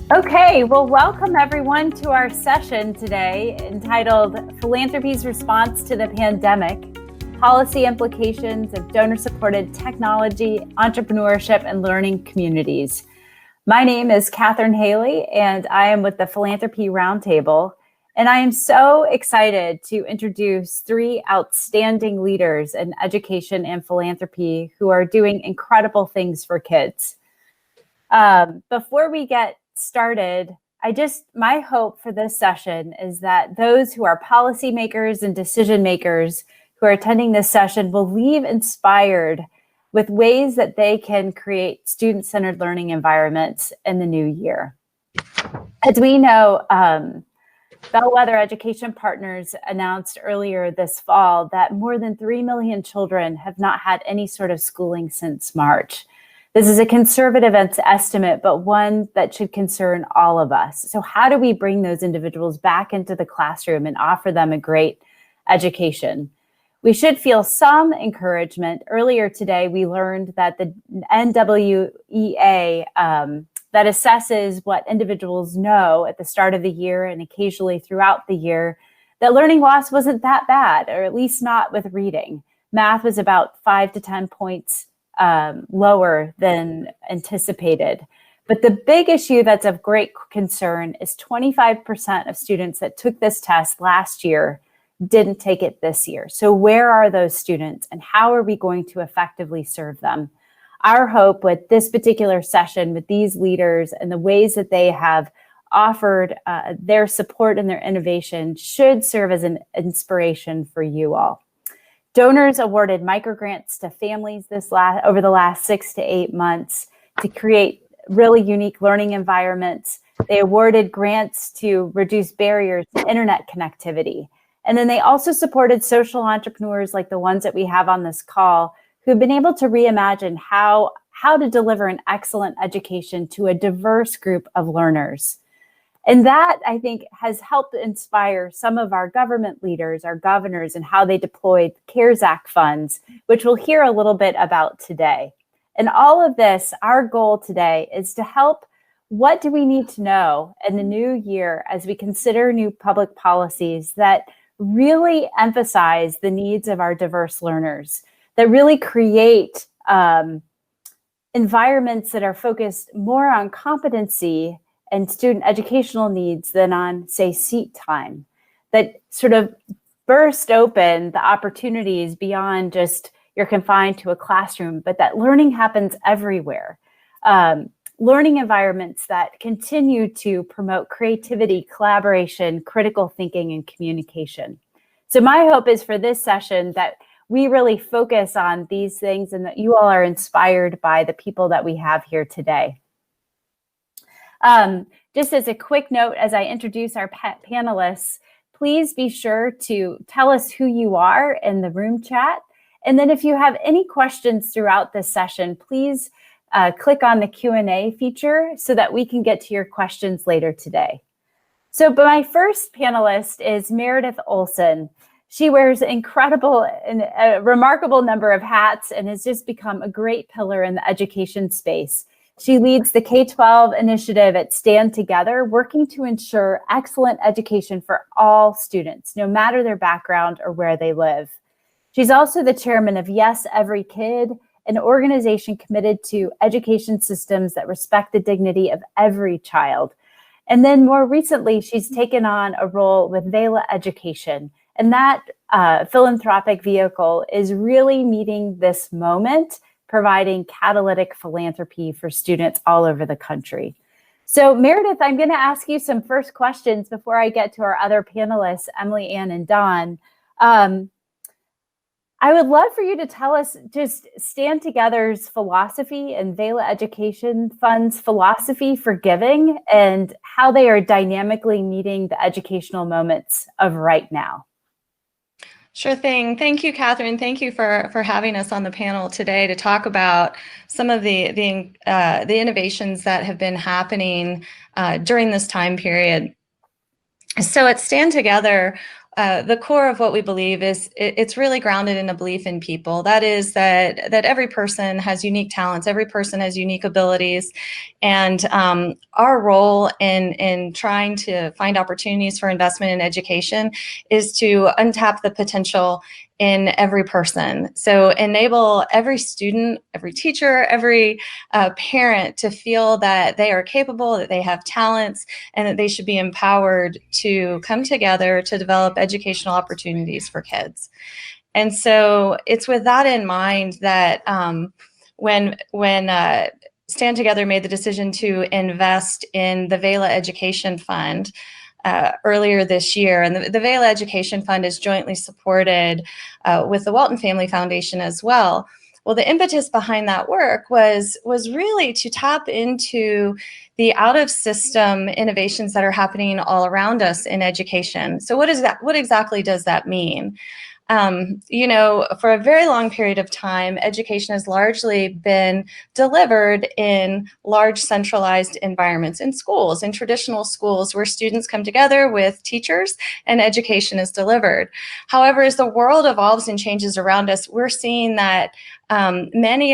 Okay, well, welcome everyone to our session today entitled Philanthropy's Response to the Pandemic, Policy Implications of Donor-Supported Technology, Entrepreneurship, and Learning Communities. My name is Catherine Haley, and I am with the Philanthropy Roundtable, and I am so excited to introduce three outstanding leaders in education and philanthropy who are doing incredible things for kids. Before we get started, my hope for this session is that those who are policymakers and decision makers who are attending this session will leave inspired with ways that they can create student-centered learning environments in the new year. As we know, Bellwether Education Partners announced earlier this fall that more than 3 million children have not had any sort of schooling since March. This is a conservative estimate, but one that should concern all of us. So how do we bring those individuals back into the classroom and offer them a great education? We should feel some encouragement. Earlier today, we learned that the NWEA that assesses what individuals know at the start of the year and occasionally throughout the year, that learning loss wasn't that bad, or at least not with reading. Math was about 5 to 10 points lower than anticipated. But the big issue that's of great concern is 25% of students that took this test last year didn't take it this year. So where are those students and how are we going to effectively serve them? Our hope with this particular session with these leaders and the ways that they have offered their support and their innovation should serve as an inspiration for you all. Donors awarded microgrants to families over the last 6 to 8 months to create really unique learning environments. They awarded grants to reduce barriers to internet connectivity. And then they also supported social entrepreneurs like the ones that we have on this call who've been able to reimagine how to deliver an excellent education to a diverse group of learners. And that, I think, has helped inspire some of our government leaders, our governors, and how they deployed CARES Act funds, which we'll hear a little bit about today. And all of this, our goal today is to help. What do we need to know in the new year as we consider new public policies that really emphasize the needs of our diverse learners, that really create environments that are focused more on competency and student educational needs than on, say, seat time, that sort of burst open the opportunities beyond just you're confined to a classroom, but that learning happens everywhere. Learning environments that continue to promote creativity, collaboration, critical thinking, and communication. So my hope is for this session that we really focus on these things and that you all are inspired by the people that we have here today. Just as a quick note, as I introduce our panelists, please be sure to tell us who you are in the room chat. And then if you have any questions throughout this session, please click on the Q&A feature so that we can get to your questions later today. So my first panelist is Meredith Olson. She wears a remarkable number of hats and has just become a great pillar in the education space. She leads the K-12 initiative at Stand Together, working to ensure excellent education for all students, no matter their background or where they live. She's also the chairman of Yes, Every Kid, an organization committed to education systems that respect the dignity of every child. And then more recently, she's taken on a role with Vela Education. And that philanthropic vehicle is really meeting this moment, providing catalytic philanthropy for students all over the country. So Meredith, I'm going to ask you some first questions before I get to our other panelists, Emily, Ann, and Don. I would love for you to tell us just Stand Together's philosophy and Vela Education Fund's philosophy for giving and how they are dynamically meeting the educational moments of right now. Sure thing. Thank you, Catherine. Thank you for having us on the panel today to talk about some of the innovations that have been happening during this time period. So at Stand Together, the core of what we believe is it's really grounded in a belief in people. That is that every person has unique talents, every person has unique abilities, and our role in trying to find opportunities for investment in education is to untap the potential in every person. So enable every student, every teacher, every parent to feel that they are capable, that they have talents, and that they should be empowered to come together to develop educational opportunities for kids. And so it's with that in mind that when Stand Together made the decision to invest in the VELA Education Fund earlier this year. And the VELA Education Fund is jointly supported with the Walton Family Foundation as well. Well, the impetus behind that work was really to tap into the out-of-system innovations that are happening all around us in education. So what is that? What exactly does that mean? For a very long period of time, education has largely been delivered in large centralized environments, in schools, in traditional schools where students come together with teachers and education is delivered. However, as the world evolves and changes around us, we're seeing that many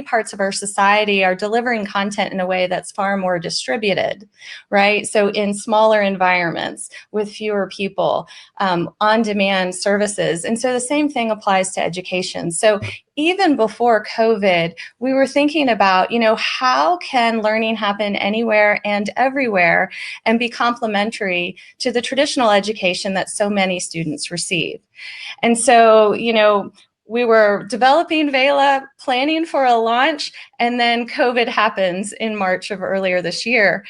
parts of our society are delivering content in a way that's far more distributed, right? So in smaller environments with fewer people, on-demand services. And so the same thing applies to education. So even before COVID, we were thinking about, how can learning happen anywhere and everywhere and be complementary to the traditional education that so many students receive. And so, we were developing VELA, planning for a launch, and then COVID happens in March of earlier this year.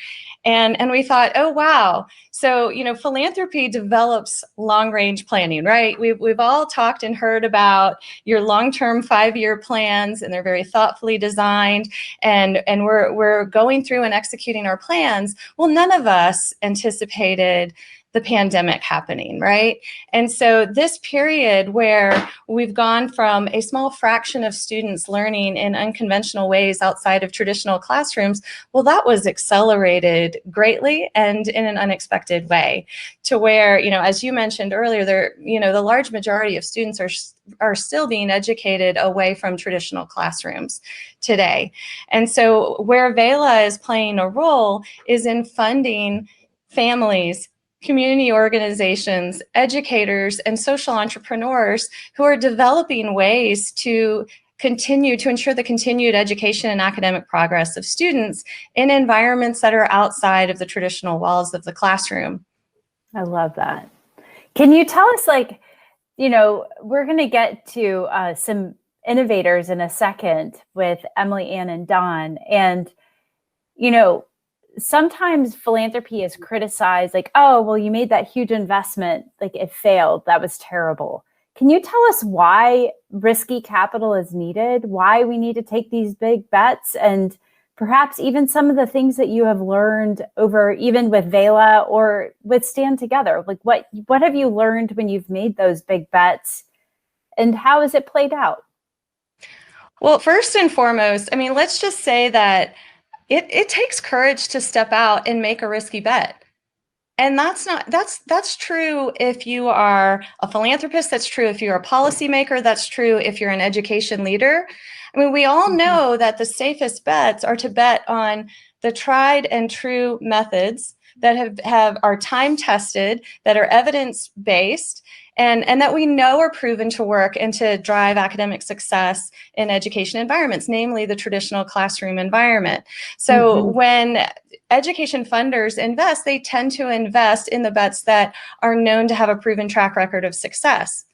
And we thought, oh, wow. So, philanthropy develops long-range planning, right? We've all talked and heard about your long-term 5-year plans, and they're very thoughtfully designed. And we're going through and executing our plans. Well, none of us anticipated the pandemic happening, right? And so this period where we've gone from a small fraction of students learning in unconventional ways outside of traditional classrooms, well, that was accelerated greatly and in an unexpected way, to where, as you mentioned earlier, the large majority of students are still being educated away from traditional classrooms today. And so where VELA is playing a role is in funding families, community organizations, educators, and social entrepreneurs who are developing ways to continue to ensure the continued education and academic progress of students in environments that are outside of the traditional walls of the classroom. I love that. Can you tell us, we're going to get to some innovators in a second with Emily Ann and Don. And, sometimes philanthropy is criticized, like, oh, well, you made that huge investment, like it failed, that was terrible. Can you tell us why risky capital is needed, why we need to take these big bets, and perhaps even some of the things that you have learned over, even with VELA or with Stand Together? Like what have you learned when you've made those big bets, and how has it played out? Well, first and foremost, let's just say that it takes courage to step out and make a risky bet. And that's true if you are a philanthropist, that's true if you're a policymaker, that's true if you're an education leader. We all know that the safest bets are to bet on the tried and true methods that are time tested, that are evidence-based, and that we know are proven to work and to drive academic success in education environments, namely the traditional classroom environment. So when education funders invest, they tend to invest in the bets that are known to have a proven track record of success.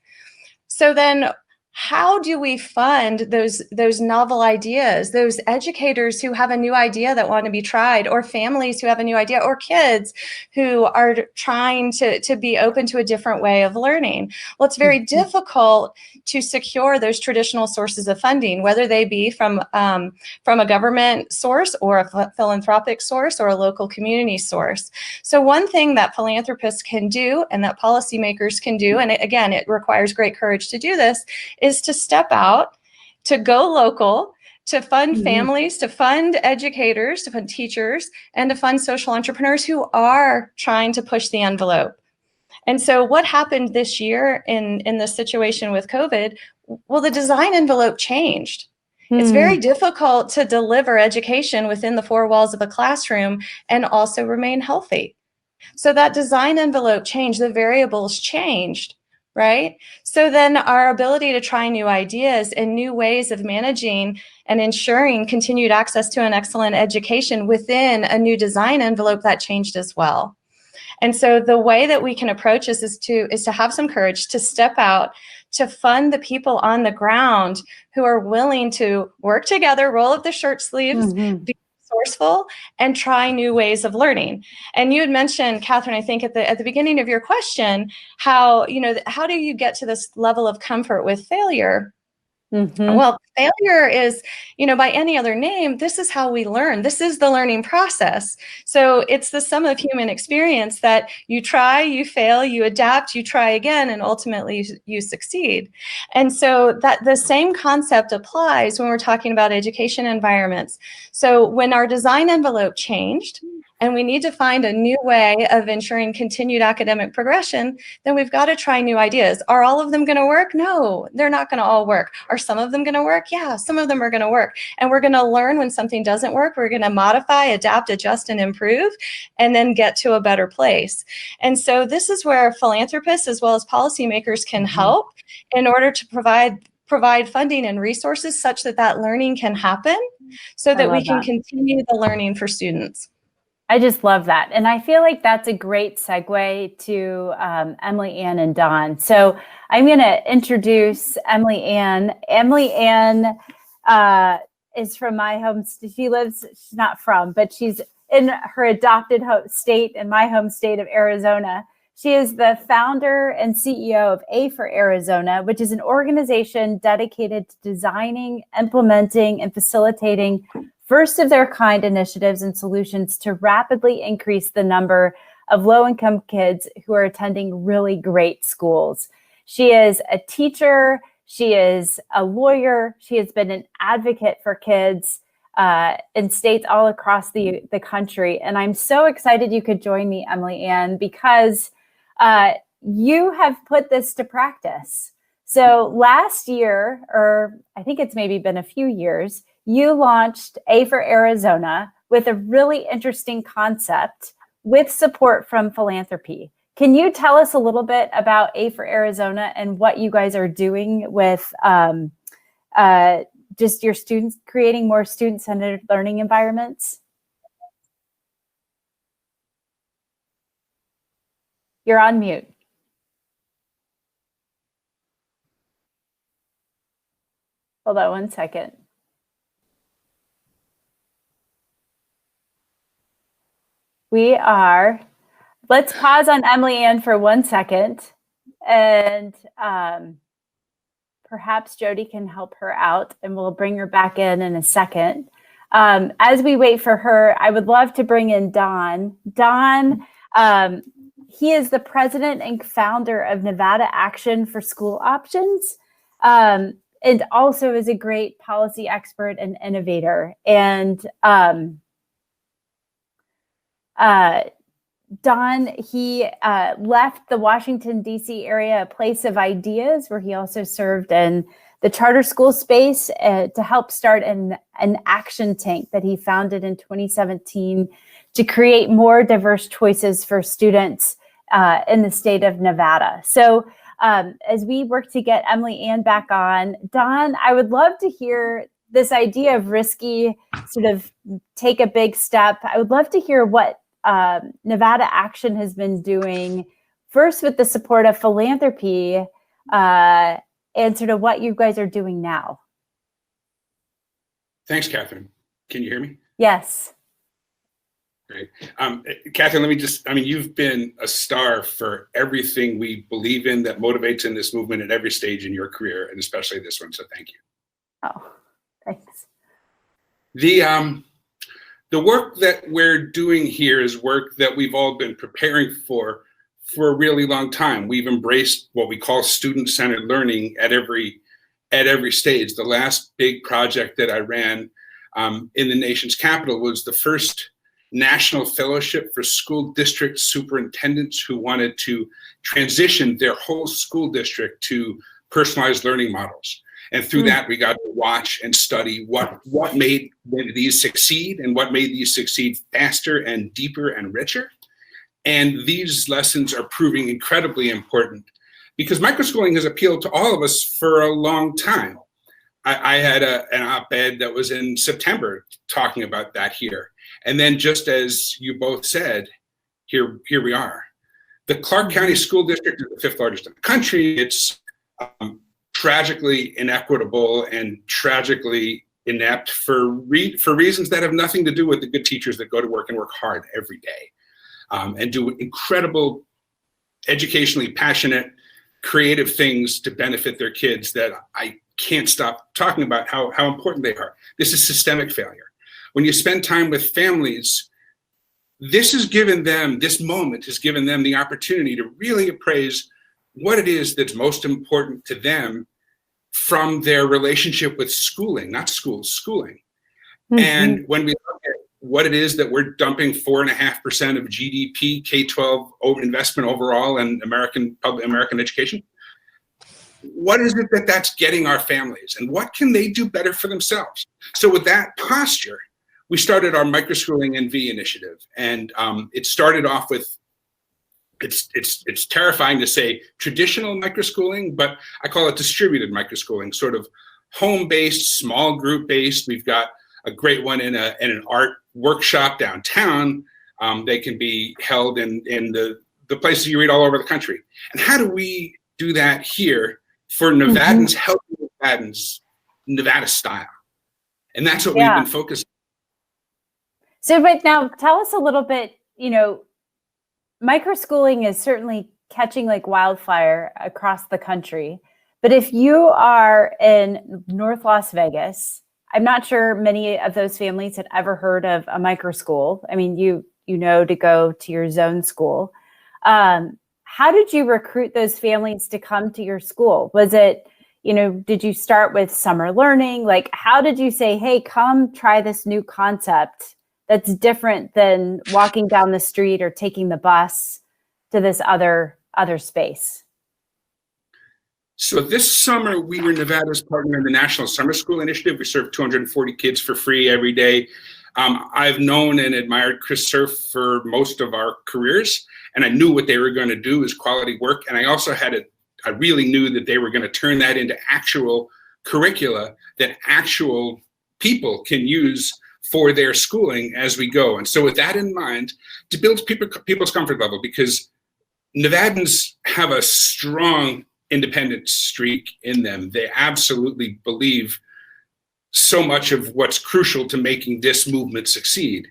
So then, how do we fund those novel ideas, those educators who have a new idea that want to be tried, or families who have a new idea, or kids who are trying to be open to a different way of learning? Well, it's very difficult to secure those traditional sources of funding, whether they be from a government source or a philanthropic source or a local community source. So one thing that philanthropists can do and that policymakers can do, and again, it requires great courage to do this, is to step out, to go local, to fund families, to fund educators, to fund teachers, and to fund social entrepreneurs who are trying to push the envelope. And so what happened this year in the situation with COVID? Well, the design envelope changed. It's very difficult to deliver education within the four walls of a classroom and also remain healthy. So that design envelope changed, the variables changed, right? So then our ability to try new ideas and new ways of managing and ensuring continued access to an excellent education within a new design envelope, that changed as well. And so the way that we can approach this is to have some courage to step out, to fund the people on the ground who are willing to work together, roll up the shirt sleeves, be resourceful, and try new ways of learning. And you had mentioned, Catherine, I think at the beginning of your question, how do you get to this level of comfort with failure? Well, failure is, by any other name, this is how we learn. This is the learning process. So it's the sum of human experience that you try, you fail, you adapt, you try again, and ultimately you succeed. And so that the same concept applies when we're talking about education environments. So when our design envelope changed, and we need to find a new way of ensuring continued academic progression, then we've got to try new ideas. Are all of them going to work? No, they're not going to all work. Are some of them going to work? Yeah, some of them are going to work. And we're going to learn when something doesn't work. We're going to modify, adapt, adjust, and improve, and then get to a better place. And so this is where philanthropists as well as policymakers can help in order to provide funding and resources such that that learning can happen so that we can continue the learning for students. I just love that. And I feel like that's a great segue to Emily Ann and Don. So I'm going to introduce Emily Ann. Emily Ann is from my home state. She's not from, but she's in her adopted state, in my home state of Arizona. She is the founder and CEO of A for Arizona, which is an organization dedicated to designing, implementing, and facilitating first of their kind initiatives and solutions to rapidly increase the number of low-income kids who are attending really great schools. She is a teacher, she is a lawyer, she has been an advocate for kids in states all across the country. And I'm so excited you could join me, Emily Ann, because you have put this to practice. So last year, or I think it's maybe been a few years, you launched A for Arizona with a really interesting concept with support from Philanthropy. Can you tell us a little bit about A for Arizona and what you guys are doing with just your students, creating more student-centered learning environments? You're on mute. Hold on one second. Let's pause on Emily Ann for 1 second, and perhaps Jody can help her out, and we'll bring her back in a second. As we wait for her, I would love to bring in Don. Don, he is the president and founder of Nevada Action for School Options, and also is a great policy expert and innovator. And Don, he left the Washington, D.C. area, a place of ideas, where he also served in the charter school space to help start an action tank that he founded in 2017 to create more diverse choices for students in the state of Nevada. So as we work to get Emily Ann back on, Don, I would love to hear this idea of risky, sort of take a big step. I would love to hear what Nevada Action has been doing, first with the support of Philanthropy, and sort of what you guys are doing now. Thanks, Catherine. Can you hear me? Yes. Great. Catherine, you've been a star for everything we believe in that motivates in this movement at every stage in your career, and especially this one, so thank you. Oh, thanks. The work that we're doing here is work that we've all been preparing for a really long time. We've embraced what we call student-centered learning at every stage. The last big project that I ran in the nation's capital was the first national fellowship for school district superintendents who wanted to transition their whole school district to personalized learning models. And through that, we got to watch and study what made these succeed and what made these succeed faster and deeper and richer. And these lessons are proving incredibly important because microschooling has appealed to all of us for a long time. I had an op-ed that was in September talking about that here. And then just as you both said, here we are. The Clark County School District is the 5th largest in the country. It's tragically inequitable and tragically inept for reasons that have nothing to do with the good teachers that go to work and work hard every day and do incredible, educationally passionate, creative things to benefit their kids that I can't stop talking about how important they are. This is systemic failure. When you spend time with families, this moment has given them the opportunity to really appraise what it is that's most important to them from their relationship with schooling, not schools, schooling. Mm-hmm. And when we look at what it is that we're dumping 4.5% of GDP, K-12 investment overall in American education, what is it that's getting our families and what can they do better for themselves? So with that posture, we started our Microschooling NV initiative. And it started off with, it's terrifying to say traditional microschooling, but I call it distributed microschooling, sort of home-based, small group-based. We've got a great one in an art workshop downtown. They can be held in the places you read all over the country. And how do we do that here for Nevadans, helping Nevadans, Nevada style? And that's what we've been focused on. So right now, tell us a little bit, microschooling is certainly catching like wildfire across the country. But if you are in North Las Vegas, I'm not sure many of those families had ever heard of a microschool. I mean, you to go to your zone school. How did you recruit those families to come to your school? Was it, did you start with summer learning? Like, how did you say, hey, come try this new concept that's different than walking down the street or taking the bus to this other space? So this summer, we were Nevada's partner in the National Summer School Initiative. We serve 240 kids for free every day. I've known and admired Chris Surf for most of our careers, and I knew what they were going to do is quality work. And I also I really knew that they were going to turn that into actual curricula that actual people can use for their schooling as we go. And so with that in mind, to build people's comfort level, because Nevadans have a strong independent streak in them. They absolutely believe so much of what's crucial to making this movement succeed.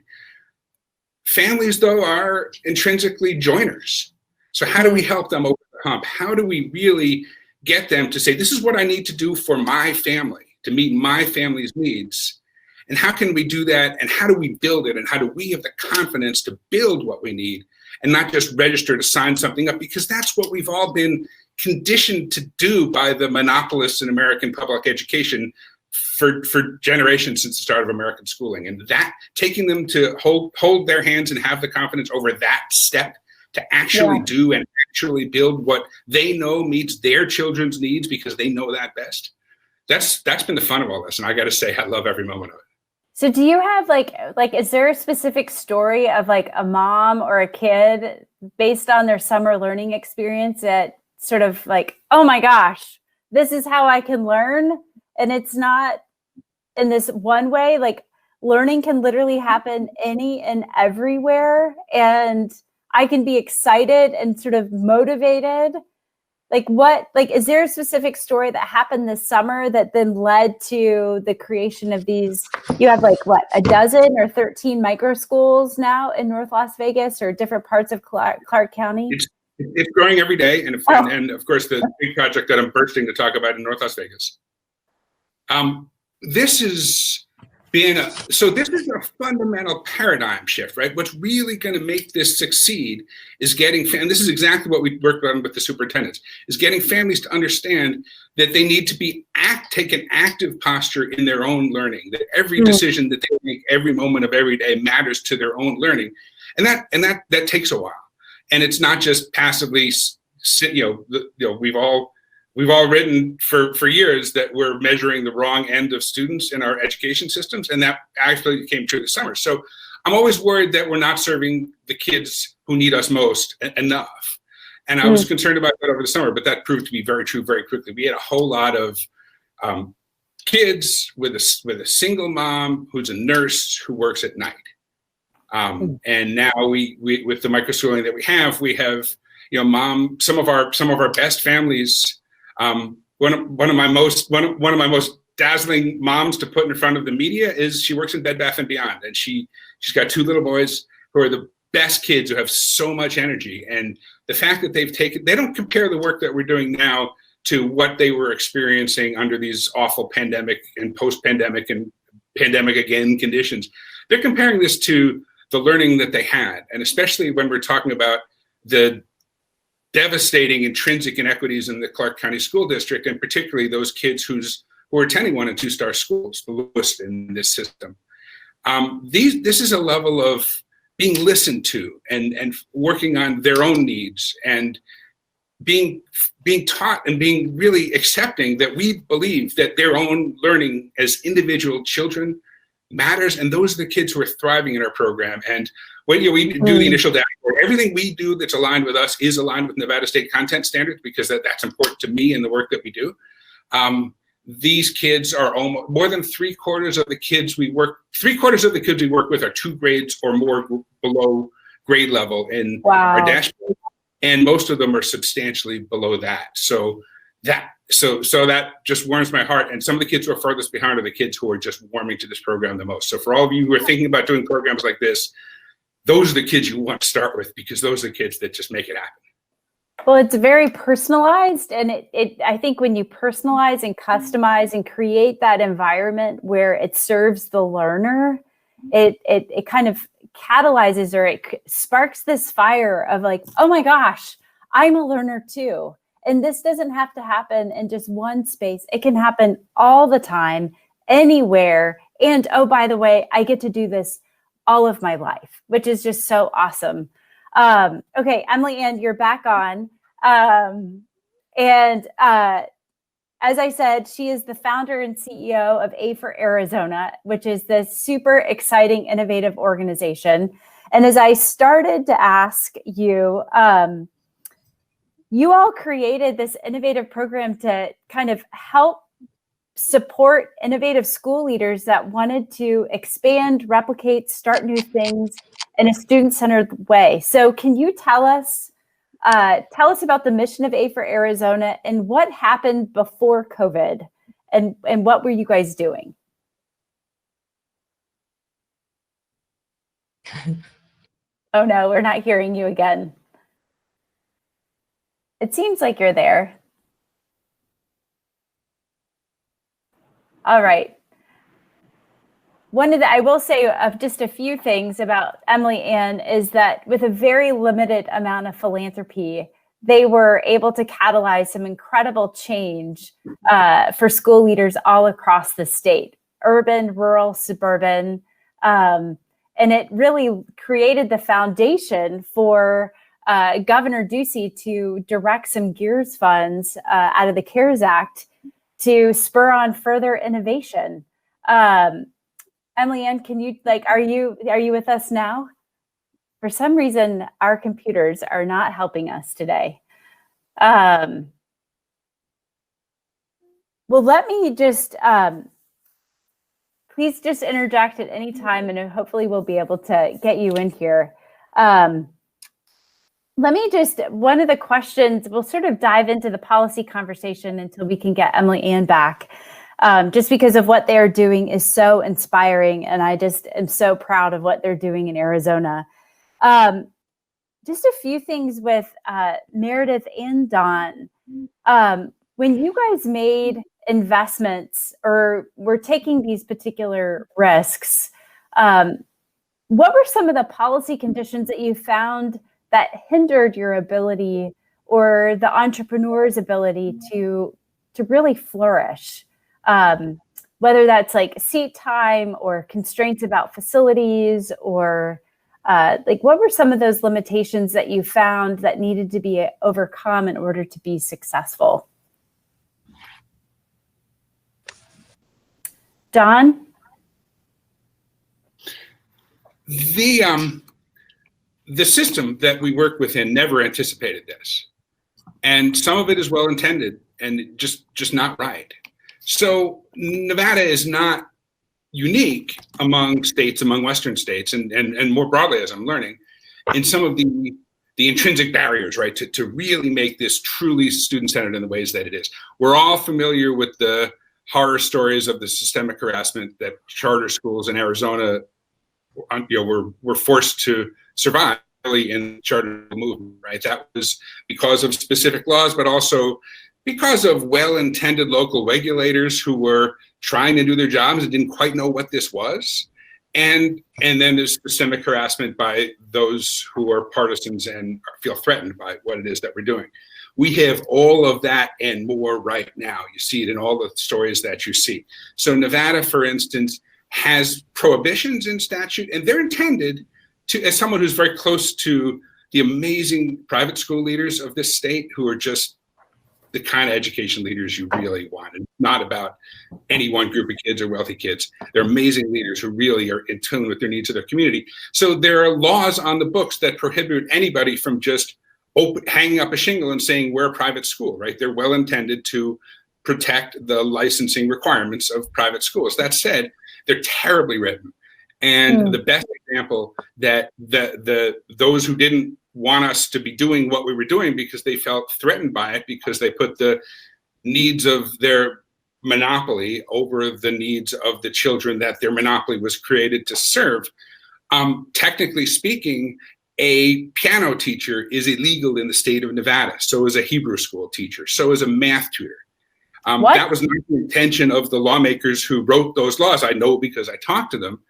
Families, though, are intrinsically joiners. So how do we help them over the hump? How do we really get them to say, this is what I need to do for my family, to meet my family's needs? And how can we do that? And how do we build it? And how do we have the confidence to build what we need and not just register to sign something up? Because that's what we've all been conditioned to do by the monopolists in American public education for generations since the start of American schooling. And that taking them to hold their hands and have the confidence over that step to actually do and actually build what they know meets their children's needs because they know that best. That's been the fun of all this. And I got to say, I love every moment of it. So do you have like, is there a specific story of like a mom or a kid based on their summer learning experience that sort of like, oh my gosh, this is how I can learn? And it's not in this one way, like learning can literally happen any and everywhere. And I can be excited and sort of motivated. Is there a specific story that happened this summer that then led to the creation of these? You have a dozen or 13 micro schools now in North Las Vegas or different parts of Clark County? It's growing every day. And of course, the big project that I'm bursting to talk about in North Las Vegas. This is So this is a fundamental paradigm shift, right? What's really going to make this succeed is and this is exactly what we worked on with the superintendents, is getting families to understand that they need to take an active posture in their own learning, that every decision that they make every moment of every day matters to their own learning. And that takes a while. And it's not just passively we've all written for years that we're measuring the wrong end of students in our education systems, and that actually came true this summer. So I'm always worried that we're not serving the kids who need us most enough. And I was concerned about that over the summer, but that proved to be very true very quickly. We had a whole lot of kids with a single mom who's a nurse who works at night. And now we with the microschooling that we have, some of our best families. One of my most dazzling moms to put in front of the media is she works in Bed Bath & Beyond, and she's got 2 little boys who are the best kids who have so much energy. And the fact that they don't compare the work that we're doing now to what they were experiencing under these awful pandemic and post-pandemic and pandemic again conditions. They're comparing this to the learning that they had, and especially when we're talking about the devastating intrinsic inequities in the Clark County School District, and particularly those kids who are attending 1- and 2-star schools, the lowest in this system. This is a level of being listened to and working on their own needs and being taught and being really accepting that we believe that their own learning as individual children matters, and those are the kids who are thriving in our program. And when we do the initial dashboard, everything we do that's aligned with us is aligned with Nevada State content standards, because that's important to me in the work that we do. These kids are almost more than 3/4 of the kids we work. 3/4 of the kids we work with are 2 grades or more below grade level in our dashboard, and most of them are substantially below that. So that just warms my heart. And some of the kids who are furthest behind are the kids who are just warming to this program the most. So for all of you who are thinking about doing programs like this, those are the kids you want to start with, because those are the kids that just make it happen. Well, it's very personalized, and I think when you personalize and customize and create that environment where it serves the learner, it kind of catalyzes, or it sparks this fire of like, oh my gosh, I'm a learner too. And this doesn't have to happen in just one space. It can happen all the time, anywhere. And oh, by the way, I get to do this all of my life, which is just so awesome. Okay, Emily Ann, you're back on. As I said, she is the founder and CEO of A for Arizona, which is this super exciting, innovative organization. And as I started to ask you, you all created this innovative program to kind of help support innovative school leaders that wanted to expand, replicate, start new things in a student-centered way. So can you tell us about the mission of A for Arizona and what happened before COVID, and what were you guys doing? Oh no, we're not hearing you again. It seems like you're there. All right. I will say of just a few things about Emily Ann is that with a very limited amount of philanthropy, they were able to catalyze some incredible change for school leaders all across the state, urban, rural, suburban. And it really created the foundation for Governor Ducey to direct some GEARS funds out of the CARES Act to spur on further innovation. Emily Ann, can you are you with us now? For some reason, our computers are not helping us today. Well, let me just please just interject at any time, and hopefully we'll be able to get you in here. Let me one of the questions, we'll sort of dive into the policy conversation until we can get Emily Ann back. Just because of what they're doing is so inspiring, and I just am so proud of what they're doing in Arizona. Just a few things with Meredith and Don. When you guys made investments or were taking these particular risks, what were some of the policy conditions that you found that hindered your ability or the entrepreneur's ability to really flourish? Whether that's like seat time or constraints about facilities or like what were some of those limitations that you found that needed to be overcome in order to be successful? Don? The system that we work within never anticipated this. And some of it is well-intended and just not right. So Nevada is not unique among states, among Western states, and more broadly, as I'm learning, in some of the intrinsic barriers, right, to really make this truly student-centered in the ways that it is. We're all familiar with the horror stories of the systemic harassment that charter schools in Arizona, were forced to survive in the charter movement, right? That was because of specific laws, but also because of well-intended local regulators who were trying to do their jobs and didn't quite know what this was. And then there's systemic harassment by those who are partisans and feel threatened by what it is that we're doing. We have all of that and more right now. You see it in all the stories that you see. So Nevada, for instance, has prohibitions in statute, and they're intended to, as someone who's very close to the amazing private school leaders of this state who are just the kind of education leaders you really want. And not about any one group of kids or wealthy kids. They're amazing leaders who really are in tune with their needs of their community. So there are laws on the books that prohibit anybody from just hanging up a shingle and saying we're a private school, right? They're well intended to protect the licensing requirements of private schools. That said, they're terribly written. And the best example that those who didn't want us to be doing what we were doing because they felt threatened by it, because they put the needs of their monopoly over the needs of the children that their monopoly was created to serve. Technically speaking, a piano teacher is illegal in the state of Nevada. So is a Hebrew school teacher. So is a math tutor. That was not the intention of the lawmakers who wrote those laws. I know because I talked to them.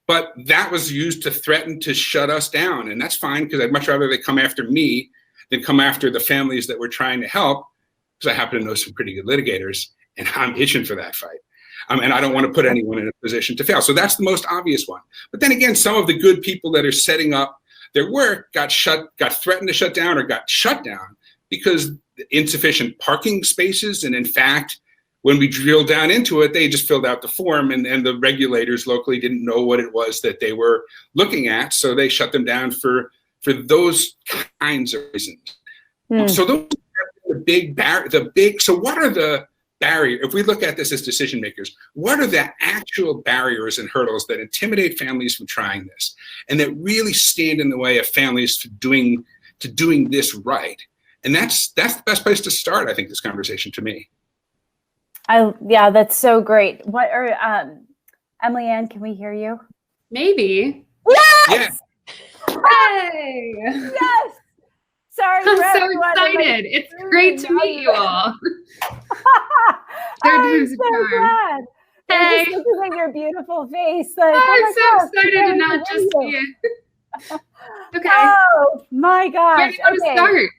But that was used to threaten to shut us down. And that's fine, because I'd much rather they come after me than come after the families that we're trying to help, because I happen to know some pretty good litigators, and I'm itching for that fight. And I don't want to put anyone in a position to fail. So that's the most obvious one. But then again, some of the good people that are setting up their work got threatened to shut down or got shut down because insufficient parking spaces. And in fact, when we drilled down into it, they just filled out the form, and the regulators locally didn't know what it was that they were looking at. So they shut them down for those kinds of reasons. So those are so what are the barriers? If we look at this as decision makers, what are the actual barriers and hurdles that intimidate families from trying this and that really stand in the way of families doing this right? And that's the best place to start, I think, this conversation to me. Yeah, that's so great. What are Emily Ann, can we hear you? Maybe. Yes! Hey! Yes! Sorry, I'm so excited. It's great to meet you all. I'm so glad. Hey. Just looking at your beautiful face. Like, I'm so excited to not just see it. Okay. Oh my gosh. Where do you want to start?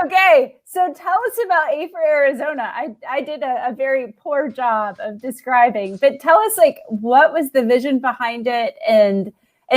Okay, so tell us about A for Arizona. I did a very poor job of describing, but tell us, like, what was the vision behind it and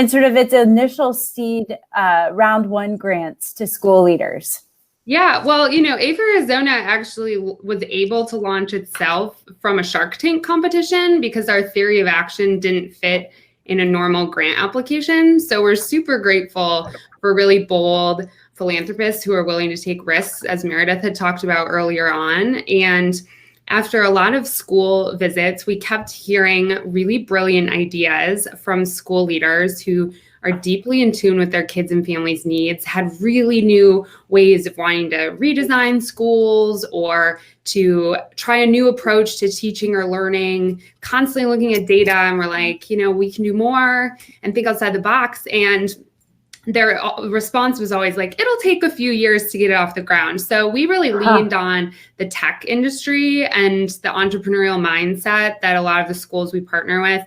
sort of its initial seed round one grants to school leaders? Yeah, well, A for Arizona actually was able to launch itself from a Shark Tank competition because our theory of action didn't fit in a normal grant application. So we're super grateful for really bold philanthropists who are willing to take risks, as Meredith had talked about earlier on. And after a lot of school visits, we kept hearing really brilliant ideas from school leaders who are deeply in tune with their kids' and families' needs, had really new ways of wanting to redesign schools or to try a new approach to teaching or learning, constantly looking at data. And we're like, we can do more and think outside the box. And their response was always like, it'll take a few years to get it off the ground. So we really leaned on the tech industry and the entrepreneurial mindset that a lot of the schools we partner with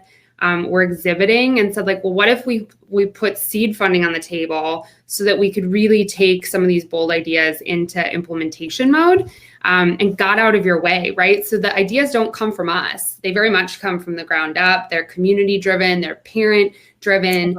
were exhibiting, and said, like, well, what if we put seed funding on the table so that we could really take some of these bold ideas into implementation mode, and got out of your way, right? So the ideas don't come from us. They very much come from the ground up. They're community driven, they're parent driven.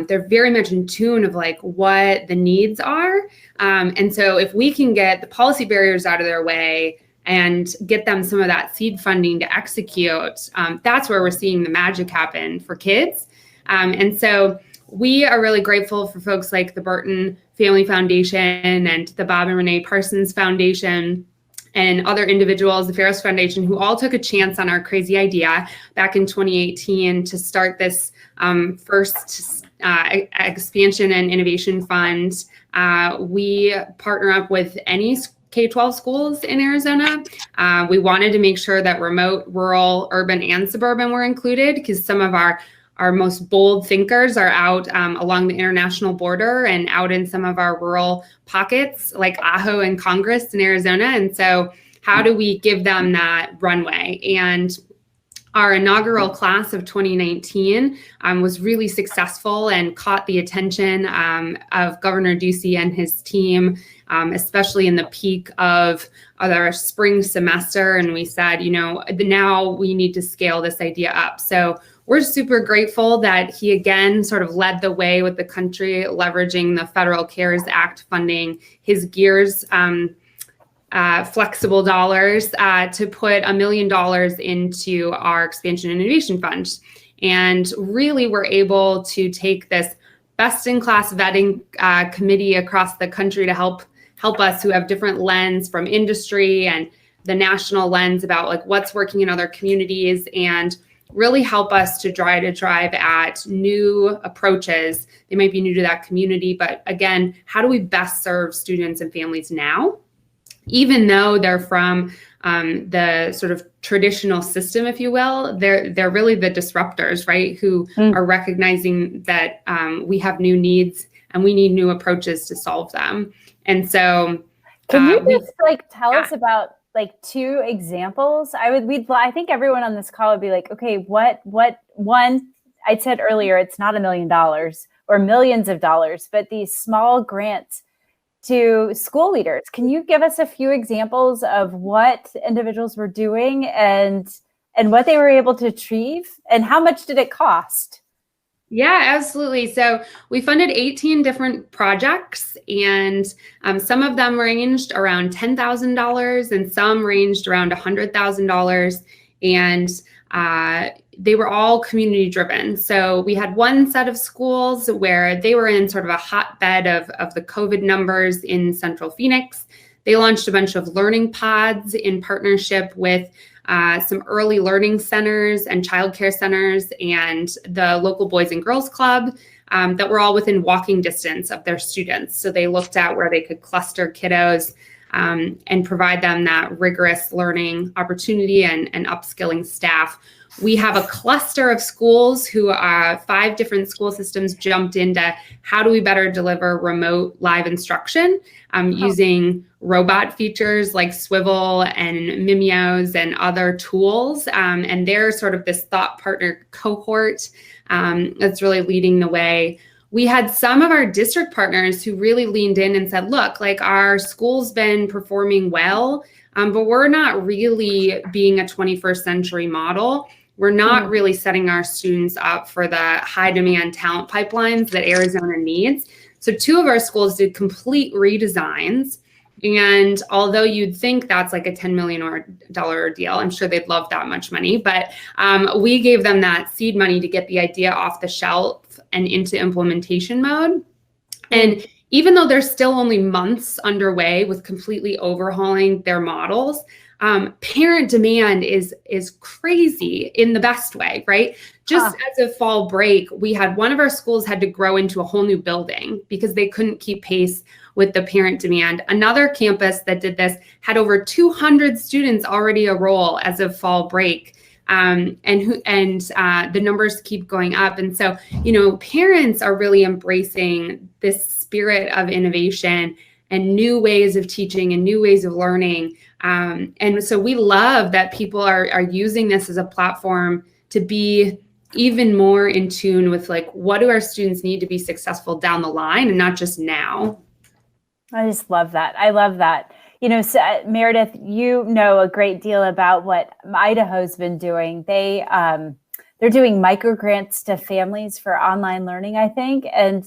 They're very much in tune of like what the needs are. And so if we can get the policy barriers out of their way and get them some of that seed funding to execute, that's where we're seeing the magic happen for kids. And so we are really grateful for folks like the Burton Family Foundation and the Bob and Renee Parsons Foundation and other individuals, the Ferris Foundation, who all took a chance on our crazy idea back in 2018 to start this first expansion and innovation fund. We partner up with any K-12 schools in Arizona. We wanted to make sure that remote, rural, urban, and suburban were included, because some of our most bold thinkers are out along the international border and out in some of our rural pockets like Ajo and Congress in Arizona. And so how do we give them that runway? And our inaugural class of 2019 was really successful and caught the attention of Governor Ducey and his team, especially in the peak of our spring semester. And we said, now we need to scale this idea up. So we're super grateful that he again sort of led the way with the country, leveraging the Federal CARES Act funding, his GEARS flexible dollars to put $1 million into our expansion and innovation fund. And really we're able to take this best-in-class vetting committee across the country to help us, who have different lens from industry and the national lens about like what's working in other communities, and really help us to try to drive at new approaches. They might be new to that community, but again, how do we best serve students and families now? Even though they're from the sort of traditional system, if you will, they're really the disruptors, right? Who are recognizing that we have new needs and we need new approaches to solve them. And so, can you just tell us about two examples? I think everyone on this call would be like, okay, what one, I said earlier, it's not $1 million or millions of dollars, but these small grants to school leaders. Can you give us a few examples of what individuals were doing and what they were able to achieve, and how much did it cost? Yeah, absolutely. So we funded 18 different projects, and some of them ranged around $10,000 and some ranged around $100,000. And they were all community driven. So we had one set of schools where they were in sort of a hotbed of the COVID numbers in Central Phoenix. They launched a bunch of learning pods in partnership with some early learning centers and childcare centers and the local Boys and Girls Club that were all within walking distance of their students. So they looked at where they could cluster kiddos and provide them that rigorous learning opportunity and upskilling staff. We have a cluster of schools who are 5 different school systems jumped into how do we better deliver remote live instruction using robot features like Swivel and Mimios and other tools. And they're sort of this thought partner cohort that's really leading the way. We had some of our district partners who really leaned in and said, look, our school's been performing well, but we're not really being a 21st century model. We're not really setting our students up for the high demand talent pipelines that Arizona needs. So 2 of our schools did complete redesigns. And although you'd think that's like a $10 million deal, I'm sure they'd love that much money, but we gave them that seed money to get the idea off the shelf and into implementation mode. And even though they're still only months underway with completely overhauling their models, parent demand is crazy in the best way, right? Just as of fall break, we had one of our schools had to grow into a whole new building because they couldn't keep pace with the parent demand. Another campus that did this had over 200 students already enroll as of fall break. The numbers keep going up. And so, parents are really embracing this spirit of innovation and new ways of teaching and new ways of learning. And so we love that people are using this as a platform to be even more in tune with what do our students need to be successful down the line and not just now. I just love that. I love that. Meredith, you know a great deal about what Idaho's been doing. They're doing microgrants to families for online learning, I think. And,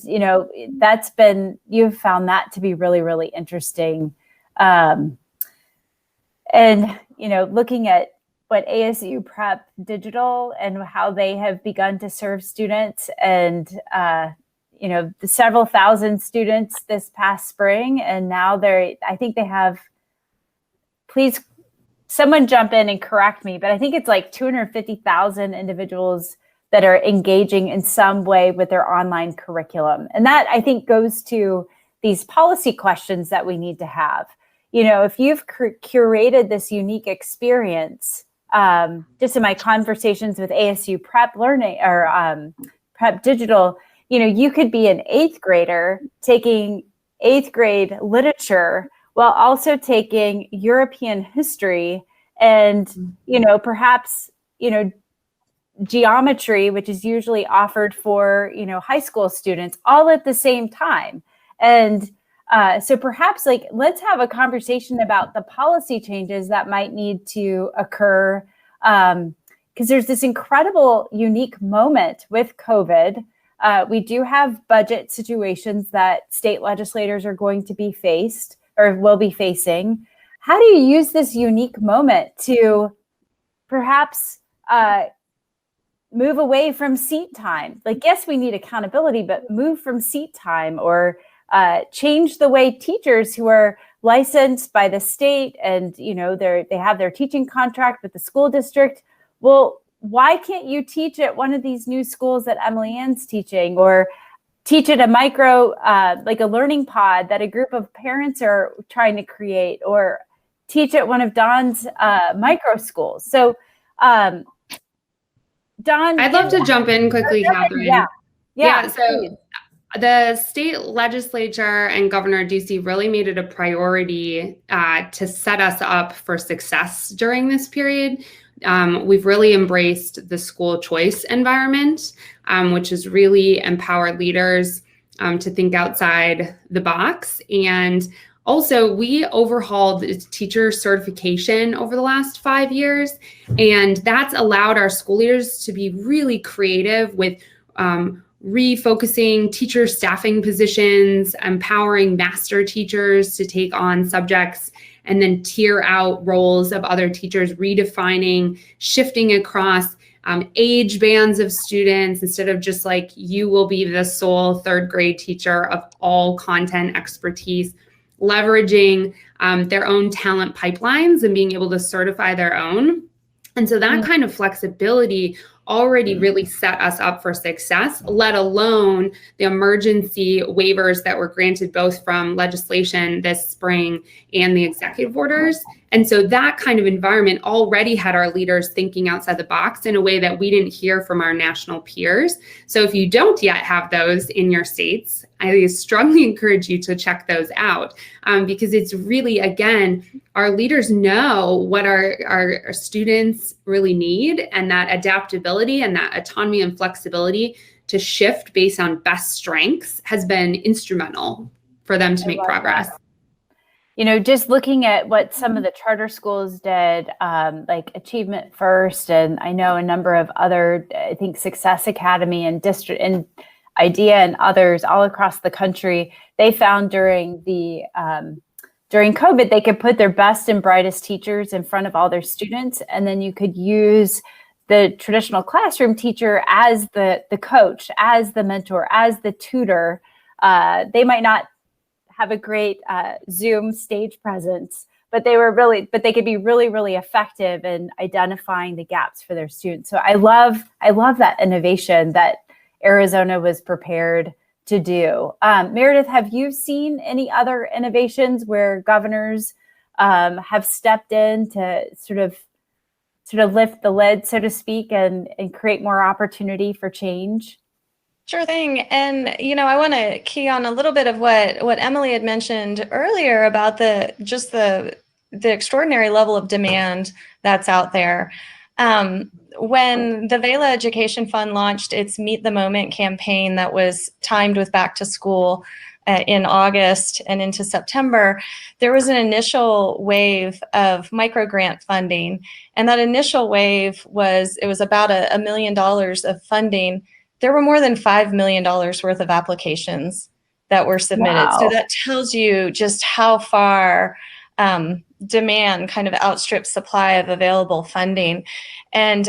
you've found that to be really, really interesting. Looking at what ASU Prep Digital and how they have begun to serve students and, the several thousand students this past spring. And now I think they have, please, someone jump in and correct me, but I think it's like 250,000 individuals that are engaging in some way with their online curriculum. And that, I think, goes to these policy questions that we need to have. If you've curated this unique experience, just in my conversations with ASU Prep Learning or Prep Digital, you could be an 8th grader taking 8th grade literature while also taking European history and, perhaps, geometry, which is usually offered for, high school students, all at the same time. And so perhaps let's have a conversation about the policy changes that might need to occur, because there's this incredible, unique moment with COVID. We do have budget situations that state legislators are going to be faced or will be facing. How do you use this unique moment to perhaps move away from seat time? Yes, we need accountability, but move from seat time or change the way teachers who are licensed by the state and, they have their teaching contract with the school district. Well, why can't you teach at one of these new schools that Emily Ann's teaching, or teach at a micro, like a learning pod that a group of parents are trying to create, or teach at one of Don's micro schools? So, Don, I'd love to jump in quickly, Catherine. Yeah. So the state legislature and Governor Ducey really made it a priority to set us up for success during this period. We've really embraced the school choice environment, which has really empowered leaders to think outside the box. And also, we overhauled teacher certification over the last 5 years, and that's allowed our school leaders to be really creative with refocusing teacher staffing positions, empowering master teachers to take on subjects, and then tier out roles of other teachers, redefining, shifting across age bands of students, instead of just you will be the sole 3rd grade teacher of all content expertise, leveraging their own talent pipelines and being able to certify their own. And so that kind of flexibility already really set us up for success, let alone the emergency waivers that were granted both from legislation this spring and the executive orders. And so that kind of environment already had our leaders thinking outside the box in a way that we didn't hear from our national peers. So if you don't yet have those in your states, I strongly encourage you to check those out, because it's really, again, our leaders know what our students really need, and that adaptability and that autonomy and flexibility to shift based on best strengths has been instrumental for them to make progress. Just looking at what some of the charter schools did, like Achievement First, and I know a number of other, I think Success Academy and District and IDEA and others all across the country, they found during COVID, they could put their best and brightest teachers in front of all their students, and then you could use the traditional classroom teacher as the coach, as the mentor, as the tutor. They might not have a great Zoom stage presence, but they could be really, really effective in identifying the gaps for their students. So I love that innovation that Arizona was prepared to do. Meredith, have you seen any other innovations where governors have stepped in to sort of sort of lift the lid, so to speak, and create more opportunity for change? Sure thing. And, I want to key on a little bit of what Emily had mentioned earlier about the extraordinary level of demand that's out there. When the Vela Education Fund launched its Meet the Moment campaign that was timed with back to school in August and into September, there was an initial wave of microgrant funding. And that initial wave was about $1 million of funding. There were more than $5 million worth of applications that were submitted. Wow. So that tells you just how far demand kind of outstrips supply of available funding. And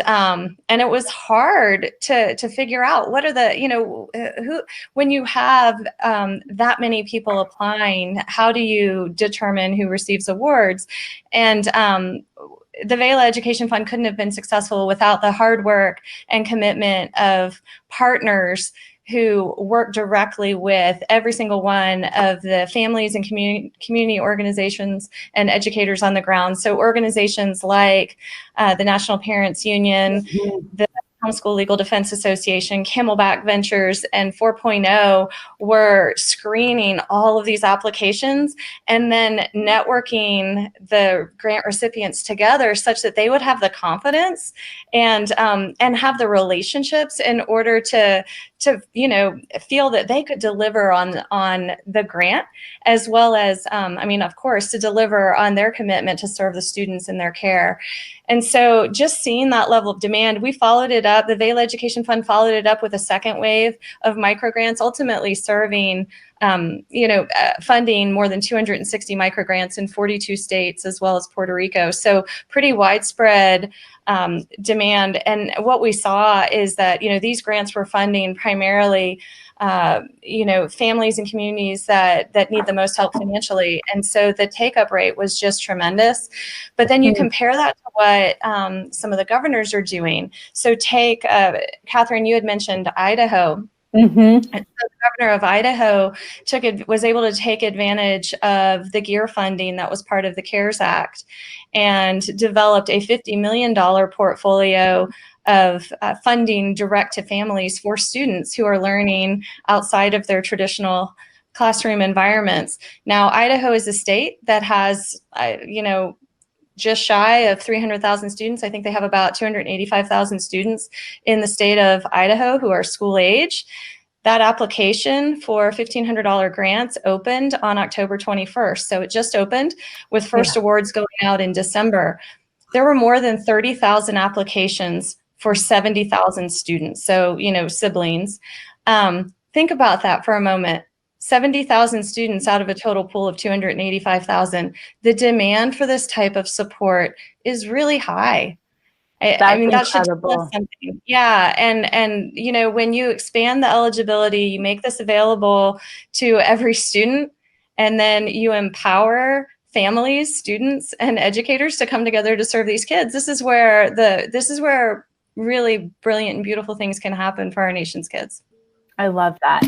it was hard to figure out what are the, when you have that many people applying, how do you determine who receives awards? And the Vela Education Fund couldn't have been successful without the hard work and commitment of partners who work directly with every single one of the families and community organizations and educators on the ground. So organizations like the National Parents Union, the Homeschool Legal Defense Association, Camelback Ventures, and 4.0 were screening all of these applications and then networking the grant recipients together such that they would have the confidence and have the relationships in order to feel that they could deliver on the grant, as well as, of course, to deliver on their commitment to serve the students in their care. And so just seeing that level of demand, we followed it up. The Vela Education Fund followed it up with a second wave of microgrants, ultimately serving, funding more than 260 microgrants in 42 states, as well as Puerto Rico. So pretty widespread demand. And what we saw is that, these grants were funding primarily families and communities that need the most help financially. And so the take-up rate was just tremendous. But then you compare that to what some of the governors are doing. So take, Catherine, you had mentioned Idaho. Mm-hmm. And so the governor of Idaho was able to take advantage of the GEAR funding that was part of the CARES Act and developed a $50 million portfolio of funding direct to families for students who are learning outside of their traditional classroom environments. Now, Idaho is a state that has, just shy of 300,000 students. I think they have about 285,000 students in the state of Idaho who are school age. That application for $1,500 grants opened on October 21st. So it just opened with first awards going out in December. There were more than 30,000 applications for 70,000 students. So, siblings. Think about that for a moment. 70,000 students out of a total pool of 285,000. The demand for this type of support is really high. That should tell us something. Yeah, and when you expand the eligibility, you make this available to every student, and then you empower families, students, and educators to come together to serve these kids. This is where really brilliant and beautiful things can happen for our nation's kids. I love that.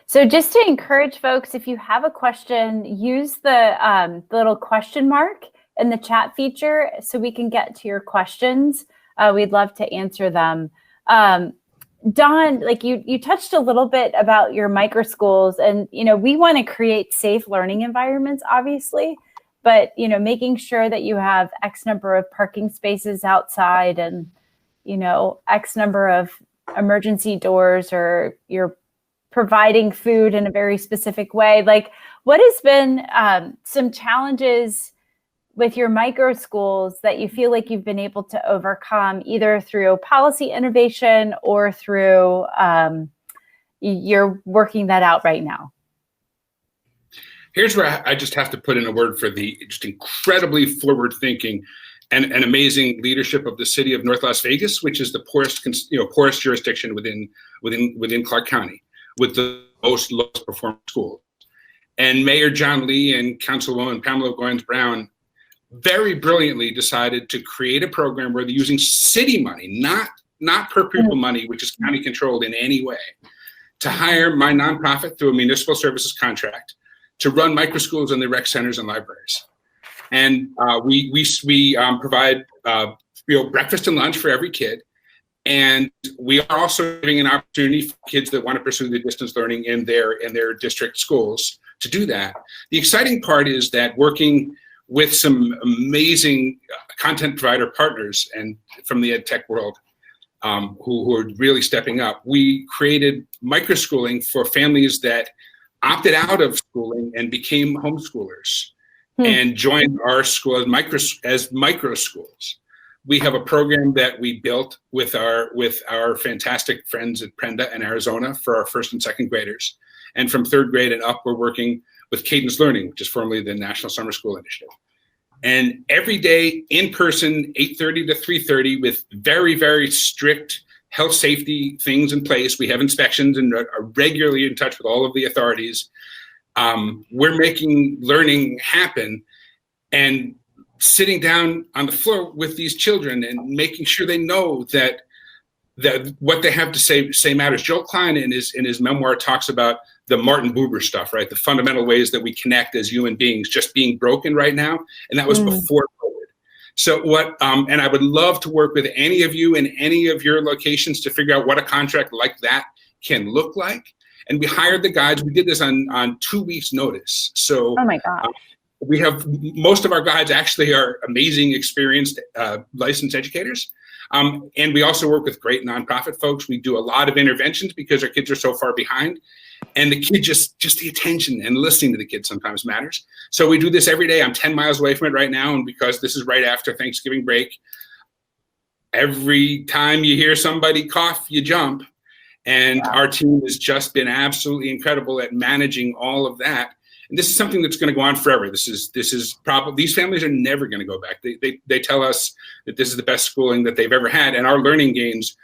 So just to encourage folks, if you have a question, use the little question mark in the chat feature so we can get to your questions. We'd love to answer them. Dawn, like you touched a little bit about your micro schools, and we want to create safe learning environments, obviously, but making sure that you have X number of parking spaces outside and X number of emergency doors, or you're providing food in a very specific way. Like, what has been some challenges with your micro schools that you feel like you've been able to overcome, either through policy innovation or through you're working that out right now? Here's where I just have to put in a word for the just incredibly forward-thinking and amazing leadership of the city of North Las Vegas, which is the poorest jurisdiction within Clark County, with the most lowest performing schools. And Mayor John Lee and Councilwoman Pamela Goins-Brown very brilliantly decided to create a program where they're using city money, not per pupil money, which is county controlled in any way, to hire my nonprofit through a municipal services contract to run micro schools in the rec centers and libraries. And we provide breakfast and lunch for every kid. And we are also giving an opportunity for kids that want to pursue the distance learning in their district schools to do that. The exciting part is that working with some amazing content provider partners and from the ed tech world who are really stepping up, we created microschooling for families that opted out of schooling and became homeschoolers and joined our school as micro schools. We have a program that we built with our fantastic friends at Prenda in Arizona for our first and second graders. And from third grade and up, we're working with Cadence Learning, which is formerly the National Summer School Initiative. And every day in person, 8:30 to 3:30, with very, very strict health safety things in place. We have inspections and are regularly in touch with all of the authorities. We're making learning happen and sitting down on the floor with these children and making sure they know that what they have to say matters. Joel Klein in his memoir talks about the Martin Buber stuff, right? The fundamental ways that we connect as human beings just being broken right now. And that was before COVID. So and I would love to work with any of you in any of your locations to figure out what a contract like that can look like. And we hired the guides. We did this on 2 weeks notice. So oh my gosh. We have most of our guides actually are amazing, experienced, licensed educators. And we also work with great nonprofit folks. We do a lot of interventions because our kids are so far behind. And the kid just the attention and listening to the kids sometimes matters. So we do this every day. I'm 10 miles away from it right now. And because this is right after Thanksgiving break, every time you hear somebody cough, you jump. And our team has just been absolutely incredible at managing all of that. And this is something that's going to go on forever. This is probably, these families are never going to go back. They tell us that this is the best schooling that they've ever had, and our learning gains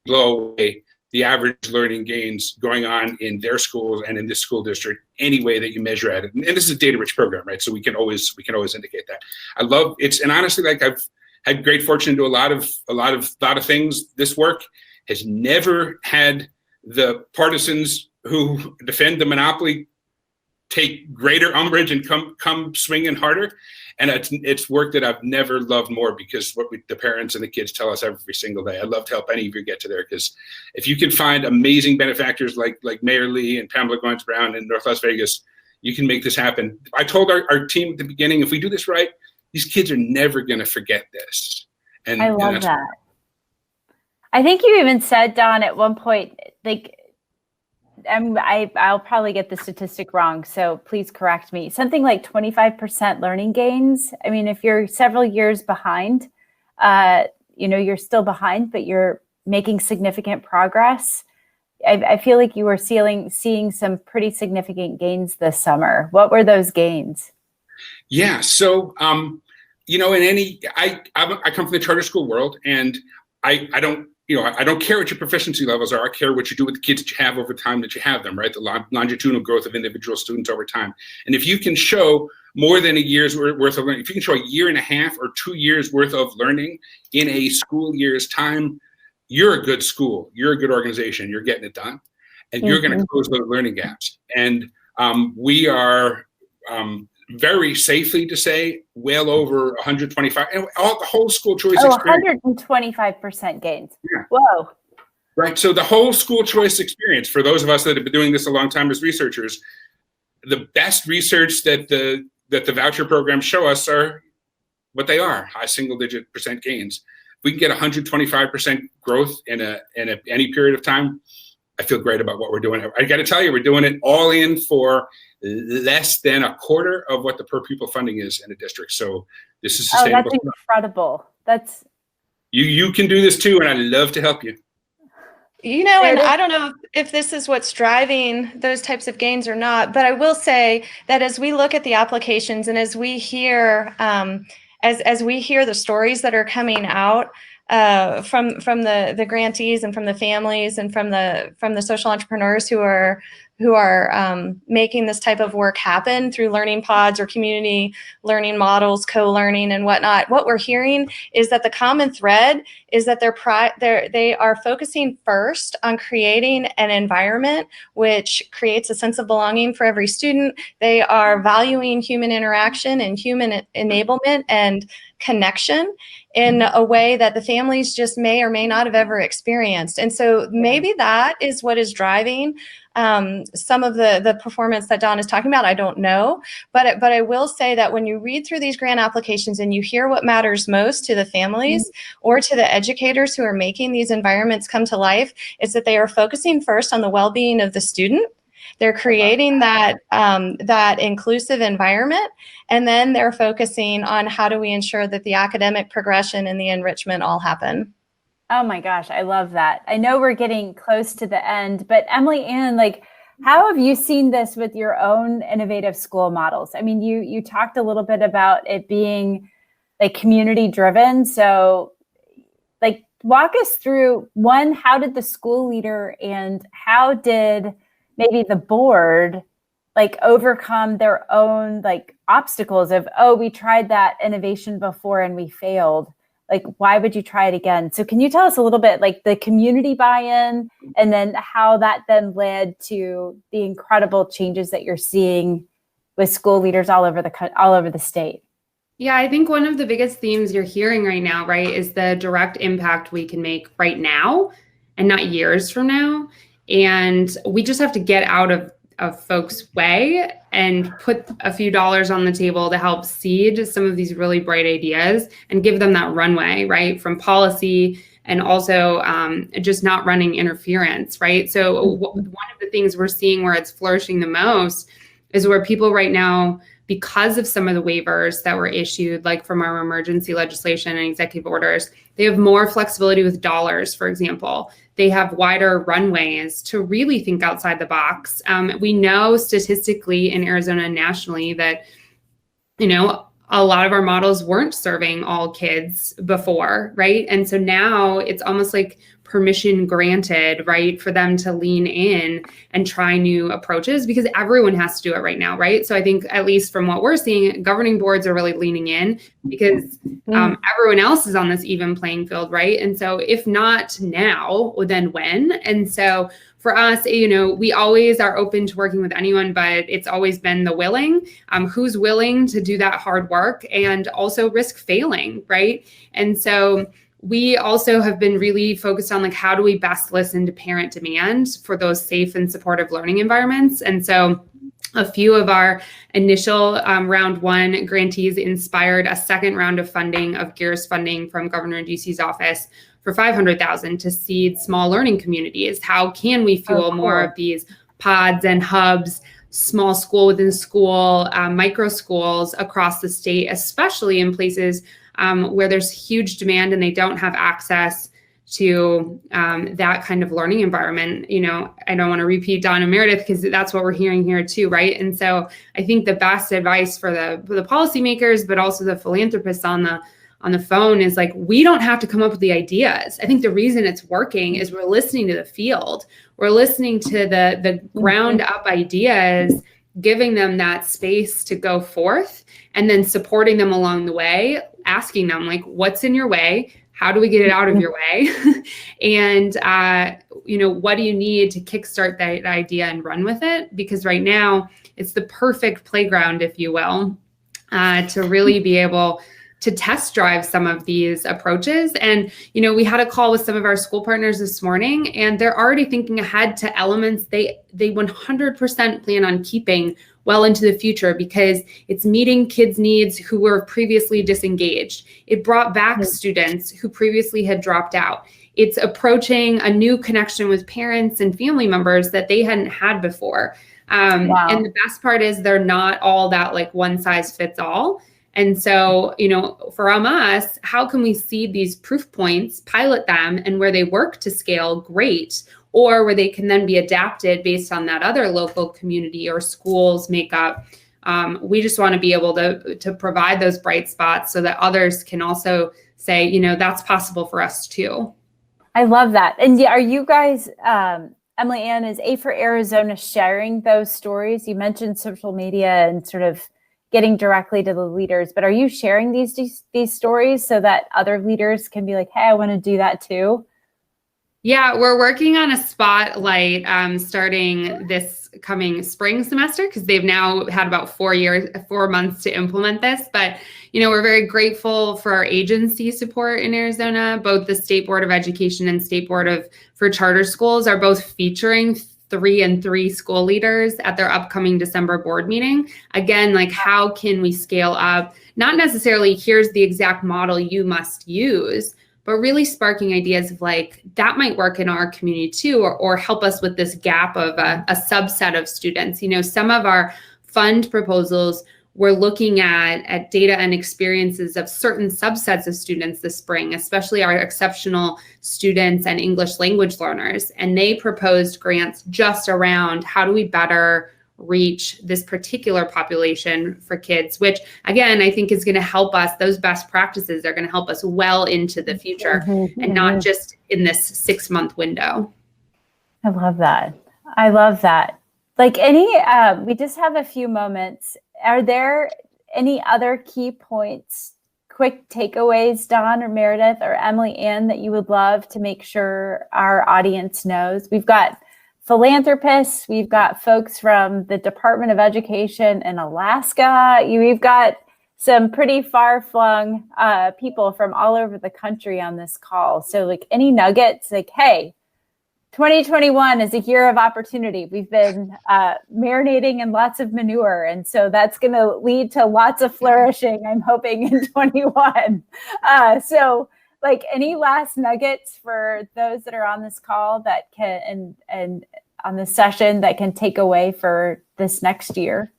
blow away the average learning gains going on in their schools and in this school district any way that you measure at it. And this is a data-rich program, right? So we can always indicate that. I love it, and honestly, like I've had great fortune to do a lot of things. This work has never had the partisans who defend the monopoly take greater umbrage and come swinging harder. And it's work that I've never loved more, because the parents and the kids tell us every single day. I'd love to help any of you get to there, because if you can find amazing benefactors like Mayor Lee and Pamela Goins Brown in North Las Vegas, you can make this happen. I told our team at the beginning, if we do this right, these kids are never going to forget this. And I love that. I think you even said, Don, at one point, like, I'll probably get the statistic wrong, so please correct me. Something like 25% learning gains. I mean, if you're several years behind, you're still behind, but you're making significant progress. I feel like you were seeing some pretty significant gains this summer. What were those gains? Yeah, so I come from the charter school world, and I don't care what your proficiency levels are. I care what you do with the kids that you have over time that you have them, right? The longitudinal growth of individual students over time. And if you can show more than a year's worth of learning, if you can show a year and a half or 2 years worth of learning in a school year's time, you're a good school. You're a good organization. You're getting it done. And you're going to close those learning gaps. And we are very safely to say well over 125, and the whole school choice experience. 125% gains. Yeah. Whoa. Right. So the whole school choice experience, for those of us that have been doing this a long time as researchers, the best research that the voucher programs show us are what they are, high single-digit percent gains. If we can get 125% growth in any period of time, I feel great about what we're doing. I got to tell you, we're doing it all in for less than a quarter of what the per pupil funding is in a district. So this is sustainable. Oh, that's incredible. That's you can do this too, and I'd love to help you. And I don't know if this is what's driving those types of gains or not, but I will say that as we look at the applications and as we hear as we hear the stories that are coming out from the grantees and from the families and from the social entrepreneurs who are making this type of work happen through learning pods or community learning models, co-learning and whatnot. What we're hearing is that the common thread is that they are focusing first on creating an environment which creates a sense of belonging for every student. They are valuing human interaction and human enablement and connection in a way that the families just may or may not have ever experienced. And so maybe that is what is driving some of the performance that Dawn is talking about. I don't know, but I will say that when you read through these grant applications and you hear what matters most to the families or to the educators who are making these environments come to life, is that they are focusing first on the well-being of the student. They're creating that inclusive environment, and then they're focusing on how do we ensure that the academic progression and the enrichment all happen. Oh my gosh, I love that. I know we're getting close to the end, but Emily Ann, like, how have you seen this with your own innovative school models? I mean, you talked a little bit about it being like community driven. So like, walk us through, one, how did the school leader and how did maybe the board like overcome their own like obstacles of, oh, we tried that innovation before and we failed. Like, why would you try it again? So can you tell us a little bit like the community buy-in and then how that then led to the incredible changes that you're seeing with school leaders all over the state? Yeah, I think one of the biggest themes you're hearing right now, right, is the direct impact we can make right now and not years from now. And we just have to get out of folks' way and put a few dollars on the table to help seed some of these really bright ideas and give them that runway, right, from policy and also just not running interference, right? So one of the things we're seeing where it's flourishing the most is where people right now, because of some of the waivers that were issued, like from our emergency legislation and executive orders, they have more flexibility with dollars, for example. They have wider runways to really think outside the box. We know statistically in Arizona and nationally that, you know, a lot of our models weren't serving all kids before, right? And so now it's almost like permission granted, right, for them to lean in and try new approaches because everyone has to do it right now, right? So I think at least from what we're seeing, governing boards are really leaning in because everyone else is on this even playing field, right? And so if not now, then when? And so for us, you know, we always are open to working with anyone, but it's always been the willing, who's willing to do that hard work and also risk failing, right? And so we also have been really focused on like, how do we best listen to parent demand for those safe and supportive learning environments? And so a few of our initial round one grantees inspired a second round of funding of GEARS funding from Governor Ducey's office for $500,000 to seed small learning communities. How can we fuel more of these pods and hubs, small school within school, micro schools across the state, especially in places where there's huge demand and they don't have access to that kind of learning environment. You know, I don't want to repeat Dawn and Meredith because that's what we're hearing here too, right? And so I think the best advice for the policymakers, but also the philanthropists on the phone is like, we don't have to come up with the ideas. I think the reason it's working is we're listening to the field. We're listening to the ground up ideas, giving them that space to go forth and then supporting them along the way, asking them like, what's in your way? How do we get it out of your way? And, you know, what do you need to kickstart that idea and run with it? Because right now it's the perfect playground, if you will, to really be able to test drive some of these approaches. And, you know, we had a call with some of our school partners this morning, and they're already thinking ahead to elements they 100% plan on keeping well into the future because it's meeting kids' needs who were previously disengaged. It brought back students who previously had dropped out. It's approaching a new connection with parents and family members that they hadn't had before. And the best part is they're not all that like one size fits all. And so, you know, from us, how can we seed these proof points, pilot them, and where they work to scale, great, or where they can then be adapted based on that other local community or school's makeup. We just want to be able to provide those bright spots so that others can also say, you know, that's possible for us too. I love that. And are you guys Emily Ann, is A for Arizona sharing those stories? You mentioned social media and sort of getting directly to the leaders, but are you sharing these stories so that other leaders can be like, hey, I want to do that too? Yeah, we're working on a spotlight starting this coming spring semester, because they've now had about 4 months to implement this. But, we're very grateful for our agency support in Arizona. Both the State Board of Education and State Board for Charter Schools are both featuring 3 and 3 school leaders at their upcoming December board meeting. Again, like, how can we scale up? Not necessarily here's the exact model you must use, but really sparking ideas of like, that might work in our community too, or help us with this gap of a subset of students. Some of our fund proposals, we're looking at data and experiences of certain subsets of students this spring, especially our exceptional students and English language learners. And they proposed grants just around how do we better reach this particular population for kids, which again, I think is going to help us. Those best practices are going to help us well into the future and not just in this 6-month window. I love that. Like we just have a few moments. Are there any other key points, quick takeaways, Dawn or Meredith or Emily Ann, that you would love to make sure our audience knows? We've got philanthropists, we've got folks from the Department of Education in Alaska, we've got some pretty far-flung people from all over the country on this call. So like any nuggets, like, hey, 2021 is a year of opportunity. We've been marinating in lots of manure. And so that's going to lead to lots of flourishing, I'm hoping, in 21. So like any last nuggets for those that are on this call that can, and on this session that can take away for this next year?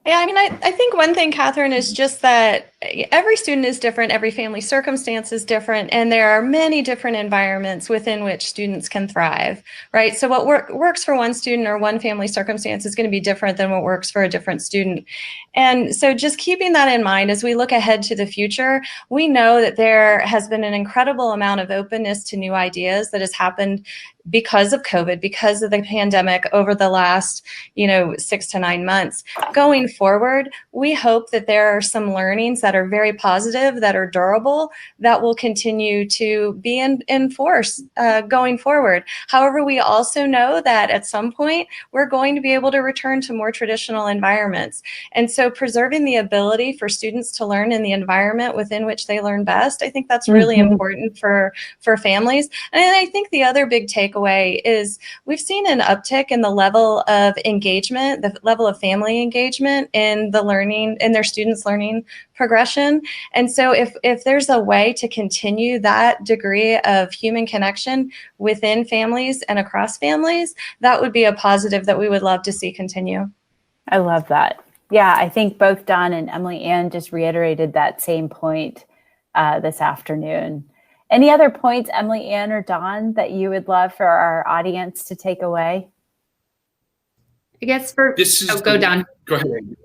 Yeah, I think one thing, Catherine, is just that every student is different, every family circumstance is different, and there are many different environments within which students can thrive, right? So what works for one student or one family circumstance is going to be different than what works for a different student. And so just keeping that in mind as we look ahead to the future, we know that there has been an incredible amount of openness to new ideas that has happened because of COVID, because of the pandemic over the last, 6 to 9 months. Going forward, we hope that there are some learnings that are very positive, that are durable, that will continue to be in force going forward. However, we also know that at some point, we're going to be able to return to more traditional environments. And so preserving the ability for students to learn in the environment within which they learn best, I think that's really important for families. And I think the other big takeaway is we've seen an uptick in the level of engagement, the level of family engagement in the learning, in their students' learning progression. And so if there's a way to continue that degree of human connection within families and across families, that would be a positive that we would love to see continue. I love that. Yeah, I think both Dawn and Emily Ann just reiterated that same point this afternoon. Any other points, Emily Ann or Dawn, that you would love for our audience to take away? I guess go Dawn. Go ahead.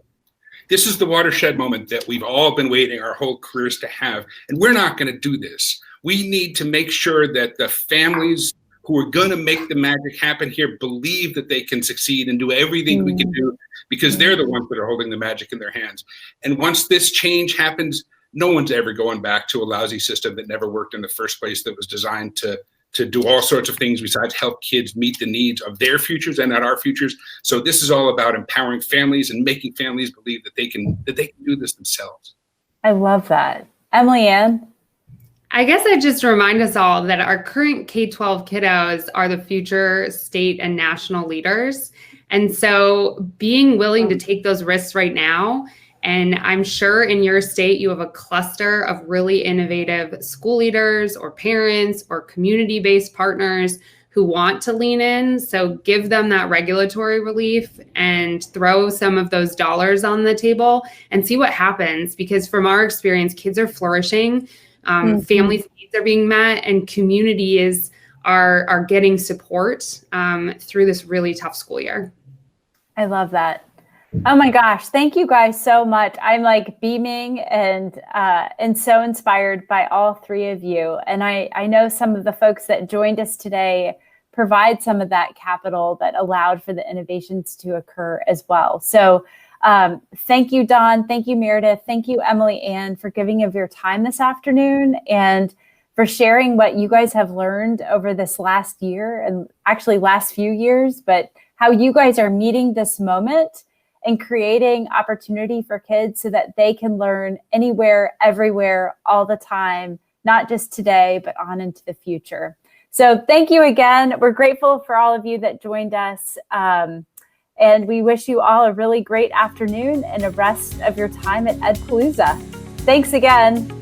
This is the watershed moment that we've all been waiting our whole careers to have. And we're not going to do this. We need to make sure that the families who are going to make the magic happen here believe that they can succeed and do everything we can do, because they're the ones that are holding the magic in their hands. And once this change happens, no one's ever going back to a lousy system that never worked in the first place, that was designed to do all sorts of things besides help kids meet the needs of their futures and not our futures. So this is all about empowering families and making families believe that they can do this themselves. I love that. Emily Ann? I guess I just remind us all that our current K-12 kiddos are the future state and national leaders. And so being willing to take those risks right now, and I'm sure in your state you have a cluster of really innovative school leaders or parents or community-based partners who want to lean in. So give them that regulatory relief and throw some of those dollars on the table and see what happens. Because from our experience, kids are flourishing, families' needs are being met, and communities are getting support through this really tough school year. I love that. Oh my gosh. Thank you guys so much. I'm like beaming and so inspired by all three of you. And I know some of the folks that joined us today provide some of that capital that allowed for the innovations to occur as well. So thank you, Don. Thank you, Meredith. Thank you, Emily Ann, for giving of your time this afternoon and for sharing what you guys have learned over this last year and actually last few years, but how you guys are meeting this moment and creating opportunity for kids so that they can learn anywhere, everywhere, all the time, not just today, but on into the future. So thank you again. We're grateful for all of you that joined us. And we wish you all a really great afternoon and a rest of your time at EdPalooza. Thanks again.